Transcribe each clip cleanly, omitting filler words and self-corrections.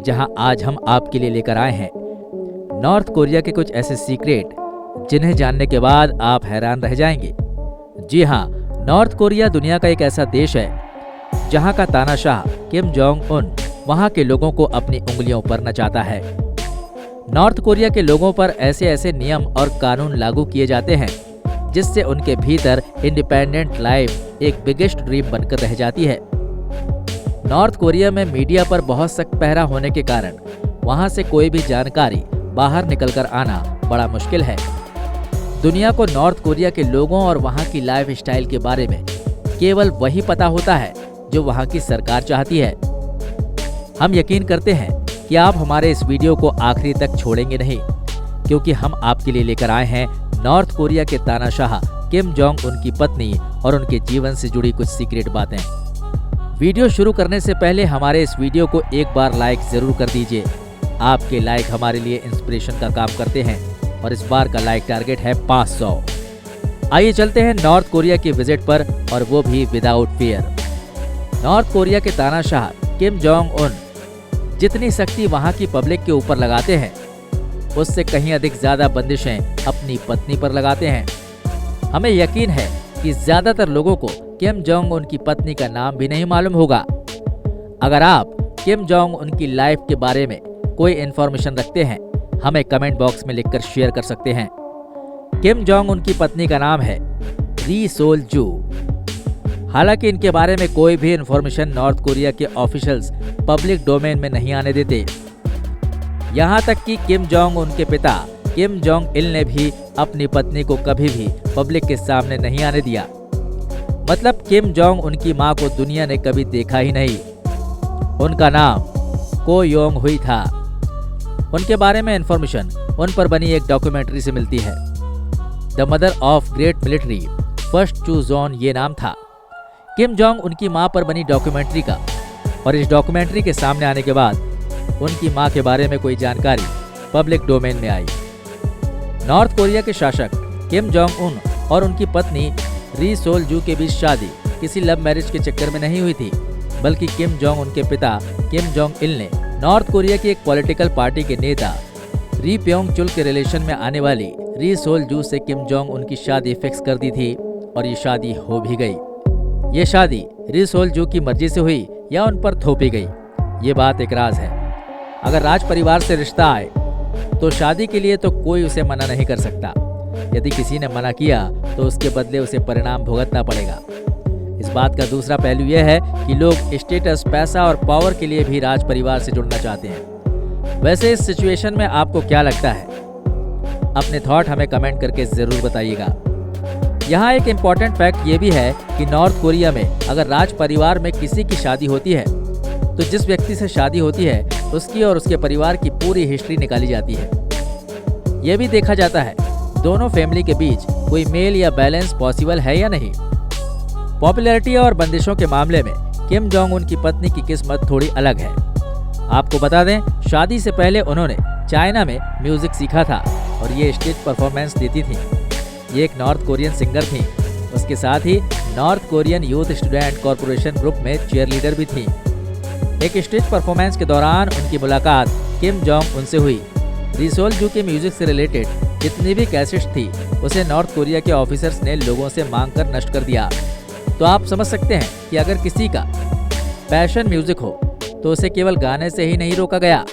जहां आज हम आपके लिए लेकर आए हैं नॉर्थ कोरिया के कुछ ऐसे सीक्रेट जिन्हें जानने के बाद आप हैरान रह जाएंगे। जी हां, नॉर्थ कोरिया दुनिया का एक ऐसा देश है जहां का तानाशाह किम जोंग उन वहां के लोगों को अपनी उंगलियों पर नचाता है। नॉर्थ कोरिया के लोगों पर ऐसे ऐसे नियम और कानून लागू किए जाते हैं जिससे उनके भीतर इंडिपेंडेंट लाइफ एक बिगेस्ट ड्रीम बनकर रह जाती है। नॉर्थ कोरिया में मीडिया पर बहुत सख्त पहरा होने के कारण वहां से कोई भी जानकारी बाहर निकलकर आना बड़ा मुश्किल है। दुनिया को नॉर्थ कोरिया के लोगों और वहां की लाइफ स्टाइल के बारे में केवल वही पता होता है जो वहां की सरकार चाहती है। हम यकीन करते हैं कि आप हमारे इस वीडियो को आखिरी तक छोड़ेंगे नहीं, क्योंकि हम आपके लिए लेकर आए हैं नॉर्थ कोरिया के तानाशाह किम जोंग उन की पत्नी और उनके जीवन से जुड़ी कुछ सीक्रेट बातें। वीडियो शुरू करने से पहले हमारे इस वीडियो को एक बार लाइक जरूर कर दीजिए। आपके लाइक हमारे लिए इंस्पिरेशन का काम करते हैं और इस बार का लाइक टारगेट है 500। आइए चलते हैं नॉर्थ कोरिया की विजिट पर, और वो भी विदाउट फियर। नॉर्थ कोरिया के तानाशाह किम जोंग उन जितनी सख्ती वहां की पब्लिक के ऊपर लगाते हैं, उससे कहीं अधिक ज्यादा बंदिशें अपनी पत्नी पर लगाते हैं। हमें यकीन है कि ज्यादातर लोगों को किम जोंग उन की पत्नी का नाम भी नहीं मालूम होगा। अगर आप किम जोंग उन की लाइफ के बारे में कोई इन्फॉर्मेशन रखते हैं, हमें कमेंट बॉक्स में लिखकर शेयर कर सकते हैं। किम जोंग उन की पत्नी का नाम है री सोल जू। हालांकि इनके बारे में कोई भी इन्फॉर्मेशन नॉर्थ कोरिया के ऑफिशियल्स पब्लिक डोमेन में नहीं आने देते। यहाँ तक कि किम जोंग उन के पिता किम जोंग इल ने भी अपनी पत्नी को कभी भी पब्लिक के सामने नहीं आने दिया। मतलब किम जोंग उनकी मां को दुनिया ने कभी देखा ही नहीं। उनका नाम को योंग हुई था। उनके बारे में इंफॉर्मेशन उन पर बनी एक डॉक्यूमेंट्री से मिलती है। The mother of great military first टू जोन ये नाम था किम जोंग उनकी मां पर बनी डॉक्यूमेंट्री का। और इस डॉक्यूमेंट्री के सामने आने के बाद उनकी मां के बारे में कोई जानकारी पब्लिक डोमेन में आई। नॉर्थ कोरिया के शासक किम जोंग उन और उनकी पत्नी री सोल जू के बीच शादी किसी लव मैरिज के चक्कर में नहीं हुई थी, बल्कि किम जोंग उनके पिता किम जोंग इल ने नॉर्थ कोरिया की एक पॉलिटिकल पार्टी के नेता री प्योंग चुल के रिलेशन में आने वाली री सोल जू से किम जोंग उनकी शादी फिक्स कर दी थी, और ये शादी हो भी गई। ये शादी री सोल जू की मर्जी से हुई या उन पर थोपी गई, ये बात एक राज है। अगर राज परिवार से रिश्ता आए तो शादी के लिए तो कोई उसे मना नहीं कर सकता। यदि किसी ने मना किया तो उसके बदले उसे परिणाम भुगतना पड़ेगा। इस बात का दूसरा पहलू यह है कि लोग स्टेटस, पैसा और पावर के लिए भी राज परिवार से जुड़ना चाहते हैं। वैसे इस सिचुएशन में आपको क्या लगता है? अपने थॉट हमें कमेंट करके जरूर बताइएगा। यहाँ एक इम्पॉर्टेंट फैक्ट ये भी है कि नॉर्थ कोरिया में अगर राज परिवार में किसी की शादी होती है तो जिस व्यक्ति से शादी होती है उसकी और उसके परिवार की पूरी हिस्ट्री निकाली जाती है। ये भी देखा जाता है दोनों फैमिली के बीच कोई मेल या बैलेंस पॉसिबल है या नहीं। पॉपुलैरिटी और बंदिशों के मामले में किम जोंग उन की पत्नी की किस्मत थोड़ी अलग है। आपको बता दें, शादी से पहले उन्होंने चाइना में म्यूजिक सीखा था और ये स्टेज परफॉर्मेंस देती थी। ये एक नॉर्थ कोरियन सिंगर थी। उसके साथ ही North Korean youth student corporation group में चेयर लीडर भी थी। एक स्टेज परफॉर्मेंस के दौरान उनकी मुलाकात किम जोंग उनसे हुई। री सोल जू के म्यूजिक से रिलेटेड जितनी भी कैसेट्स थी उसे नॉर्थ कोरिया के ऑफिसर्स ने लोगों से मांग कर नष्ट कर दिया। तो आप समझ सकते हैं कि अगर किसी का पैशन म्यूजिक हो तो उसे केवल गाने से ही नहीं रोका गया,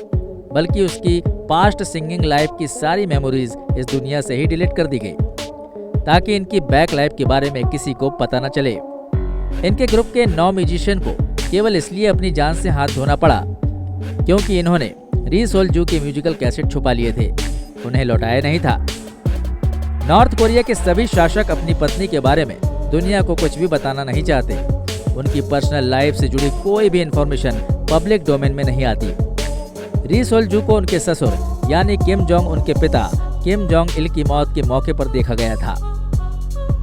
बल्कि उसकी पास्ट सिंगिंग लाइफ की सारी मेमोरीज इस दुनिया से ही डिलीट कर दी गई, ताकि इनकी बैक लाइफ के बारे में किसी को पता न चले। इनके ग्रुप के 9 म्यूजिशियन को केवल इसलिए अपनी जान से हाथ धोना पड़ा क्योंकि इन्होंने री सोल जू के म्यूजिकल कैसेट छुपा लिए थे, उन्हें लौटाया नहीं था। नॉर्थ कोरिया के सभी शासक अपनी पत्नी के बारे में दुनिया को कुछ भी बताना नहीं चाहते। उनकी पर्सनल लाइफ से जुड़ी कोई भी इंफॉर्मेशन पब्लिक डोमेन में नहीं आती। री सोल जू को उनके ससुर यानी किम जोंग उनके पिता किम जोंग इल की मौत के मौके पर देखा गया था।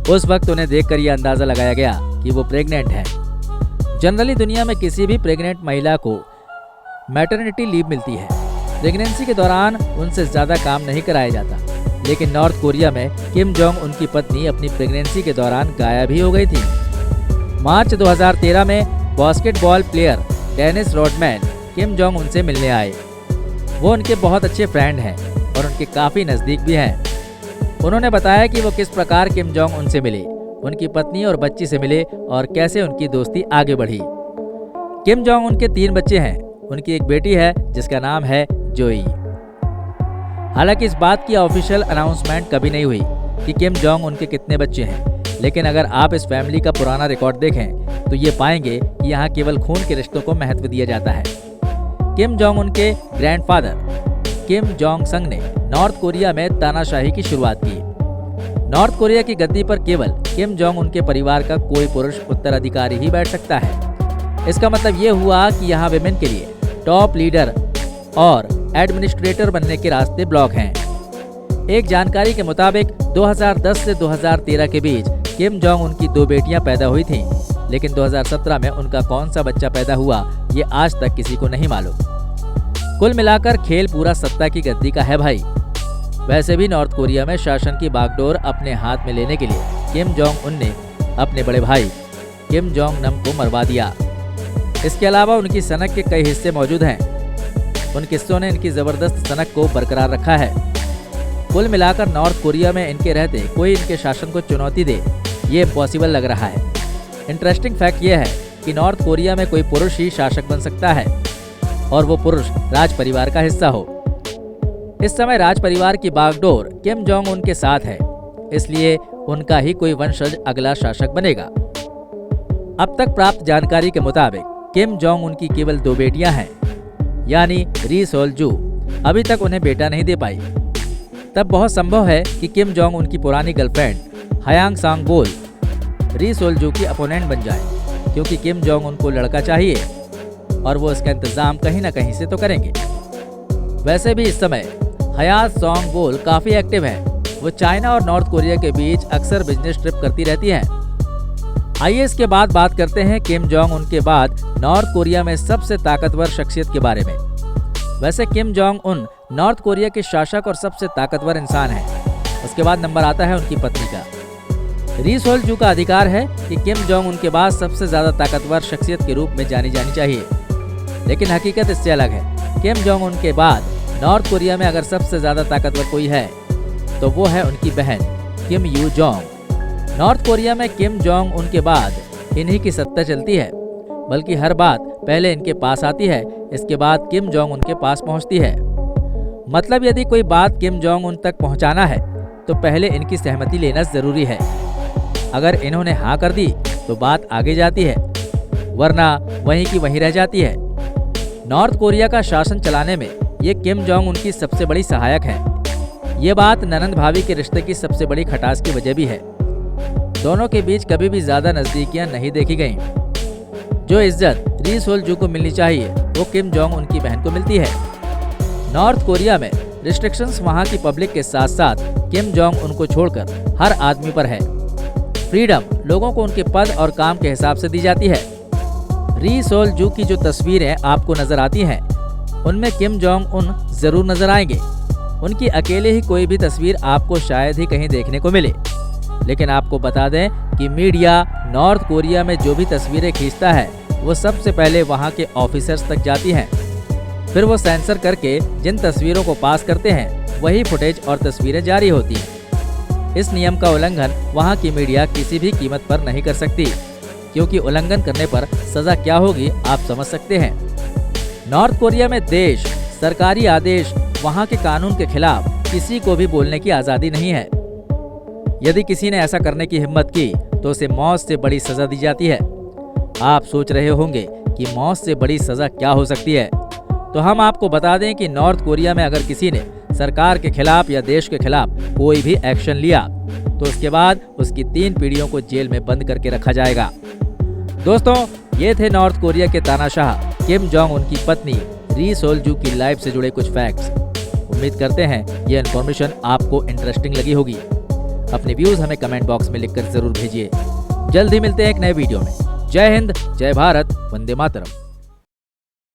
उस वक्त उन्हें देखकर यह अंदाजा लगाया गया कि वो प्रेग्नेंट है। जनरली दुनिया में किसी भी प्रेग्नेंट महिला को मैटरनिटी लीव मिलती है। प्रेगनेंसी के दौरान उनसे ज्यादा काम नहीं कराया जाता, लेकिन नॉर्थ कोरिया में किम जोंग उनकी पत्नी अपनी प्रेगनेंसी के दौरान गायब ही हो गई थी। मार्च 2013 में basketball player Dennis Rodman Kim Jong उनसे मिलने आए। वो उनके बहुत अच्छे फ्रेंड हैं और उनके काफ़ी नज़दीक भी हैं। उन्होंने बताया कि वो किस प्रकार किम जोंग उनसे मिले, उनकी पत्नी और बच्ची से मिले और कैसे उनकी दोस्ती आगे बढ़ी। किम जोंग उनके 3 बच्चे हैं। उनकी एक बेटी है जिसका नाम है जोई। हालांकि इस बात की ऑफिशियल अनाउंसमेंट कभी नहीं हुई कि किम जोंग उनके कितने बच्चे हैं, लेकिन अगर आप इस फैमिली का पुराना रिकॉर्ड देखें तो ये पाएंगे कि यहाँ केवल खून के रिश्तों को महत्व दिया जाता है। किम जोंग उनके ग्रैंडफादर किम जोंग संग ने नॉर्थ कोरिया में तानाशाही की शुरुआत की। नॉर्थ कोरिया की गद्दी पर केवल किम जोंग उनके परिवार का कोई पुरुष उत्तराधिकारी ही बैठ सकता है। इसका मतलब ये हुआ कि यहाँ विमेन के लिए टॉप लीडर और एडमिनिस्ट्रेटर बनने के रास्ते ब्लॉक हैं। एक जानकारी के मुताबिक 2010 से 2013 के बीच किम जोंग उनकी 2 बेटियां पैदा हुई थीं, लेकिन 2017 में उनका कौन सा बच्चा पैदा हुआ ये आज तक किसी को नहीं मालूम। कुल मिलाकर खेल पूरा सत्ता की गद्दी का है भाई। वैसे भी नॉर्थ कोरिया में शासन की बागडोर अपने हाथ में लेने के लिए किम जोंग उन ने अपने बड़े भाई किम जोंग नम को मरवा दिया। इसके अलावा उनकी सनक के कई हिस्से मौजूद हैं। उन किस्सों ने इनकी जबरदस्त सनक को बरकरार रखा है। कुल मिलाकर नॉर्थ कोरिया में इनके रहते कोई इनके शासन को चुनौती दे ये इम्पॉसिबल लग रहा है। इंटरेस्टिंग फैक्ट ये है कि नॉर्थ कोरिया में कोई पुरुष ही शासक बन सकता है और वो पुरुष राज परिवार का हिस्सा हो। इस समय राज परिवार की बागडोर किम जोंग उन के साथ है, इसलिए उनका ही कोई वंशज अगला शासक बनेगा। अब तक प्राप्त जानकारी के मुताबिक किम जोंग उनकी केवल 2 बेटियां हैं, यानी री सोल जू अभी तक उन्हें बेटा नहीं दे पाई। तब बहुत संभव है कि किम जोंग उनकी पुरानी गर्लफ्रेंड हयांग सांग बोल री सोल जू की अपोनेंट बन जाए, क्योंकि किम जोंग उनको लड़का चाहिए और वो इसका इंतजाम कहीं ना कहीं से तो करेंगे। वैसे भी इस समय हयांग सांग बोल काफी एक्टिव है। वो चाइना और नॉर्थ कोरिया के बीच अक्सर बिजनेस ट्रिप करती रहती हैं। आइए इसके बाद बात करते हैं किम जोंग उन के बाद नॉर्थ कोरिया में सबसे ताकतवर शख्सियत के बारे में। वैसे Kim Jong Un north Korea के शासक और सबसे ताकतवर इंसान हैं। उसके बाद नंबर आता है उनकी पत्नी का। री सोल जू का अधिकार है कि किम जोंग उन के बाद सबसे ज्यादा ताकतवर शख्सियत के रूप में जानी जानी चाहिए, लेकिन हकीकत इससे अलग है। किम जोंग उन के बाद नॉर्थ कोरिया में अगर सबसे ज्यादा ताकतवर कोई है तो वो है उनकी बहन किम यू जोंग। नॉर्थ कोरिया में किम जोंग उन के बाद इन्हीं की सत्ता चलती है, बल्कि हर बात पहले इनके पास आती है, इसके बाद किम जोंग उन के पास पहुंचती है। मतलब यदि कोई बात किम जोंग उन तक पहुंचाना है तो पहले इनकी सहमति लेना जरूरी है। अगर इन्होंने हाँ कर दी तो बात आगे जाती है, वरना वहीं की वहीं रह जाती है। नॉर्थ कोरिया का शासन चलाने में ये किम जोंग उनकी सबसे बड़ी सहायक है। ये बात ननंद भाभी के रिश्ते की सबसे बड़ी खटास की वजह भी है। दोनों के बीच कभी भी ज्यादा नजदीकियां नहीं देखी गईं। जो इज्जत री सोल जू को मिलनी चाहिए वो किम जोंग उनकी बहन को मिलती है। नॉर्थ कोरिया में रिस्ट्रिक्शंस वहां की पब्लिक के साथ साथ किम जोंग उनको छोड़कर हर आदमी पर है। फ्रीडम लोगों को उनके पद और काम के हिसाब से दी जाती है। री सोल जू की जो तस्वीरें आपको नजर आती हैं उनमें किम जोंग उन जरूर नजर आएंगे। उनकी अकेले ही कोई भी तस्वीर आपको शायद ही कहीं देखने को मिले, लेकिन आपको बता दें कि मीडिया नॉर्थ कोरिया में जो भी तस्वीरें खींचता है वो सबसे पहले वहां के ऑफिसर्स तक जाती हैं। फिर वो सेंसर करके जिन तस्वीरों को पास करते हैं वही फुटेज और तस्वीरें जारी होती हैं। इस नियम का उल्लंघन वहां की मीडिया किसी भी कीमत पर नहीं कर सकती, क्योंकि उल्लंघन करने पर सजा क्या होगी आप समझ सकते हैं। नॉर्थ कोरिया में देश, सरकारी आदेश, वहां के कानून के खिलाफ किसी को भी बोलने की आज़ादी नहीं है। यदि किसी ने ऐसा करने की हिम्मत की तो उसे मौत से बड़ी सजा दी जाती है। आप सोच रहे होंगे कि मौत से बड़ी सजा क्या हो सकती है, तो हम आपको बता दें कि नॉर्थ कोरिया में अगर किसी ने सरकार के खिलाफ या देश के खिलाफ कोई भी एक्शन लिया तो उसके बाद उसकी 3 पीढ़ियों को जेल में बंद करके रखा जाएगा। दोस्तों, ये थे नॉर्थ कोरिया के तानाशाह किम जोंग उनकी पत्नी री सोल जू की लाइफ से जुड़े कुछ फैक्ट्स। उम्मीद करते हैं ये इन्फॉर्मेशन आपको इंटरेस्टिंग लगी होगी। अपने व्यूज हमें कमेंट बॉक्स में लिखकर जरूर भेजिए। जल्द ही मिलते हैं एक नए वीडियो में। जय हिंद, जय भारत, वंदे मातरम।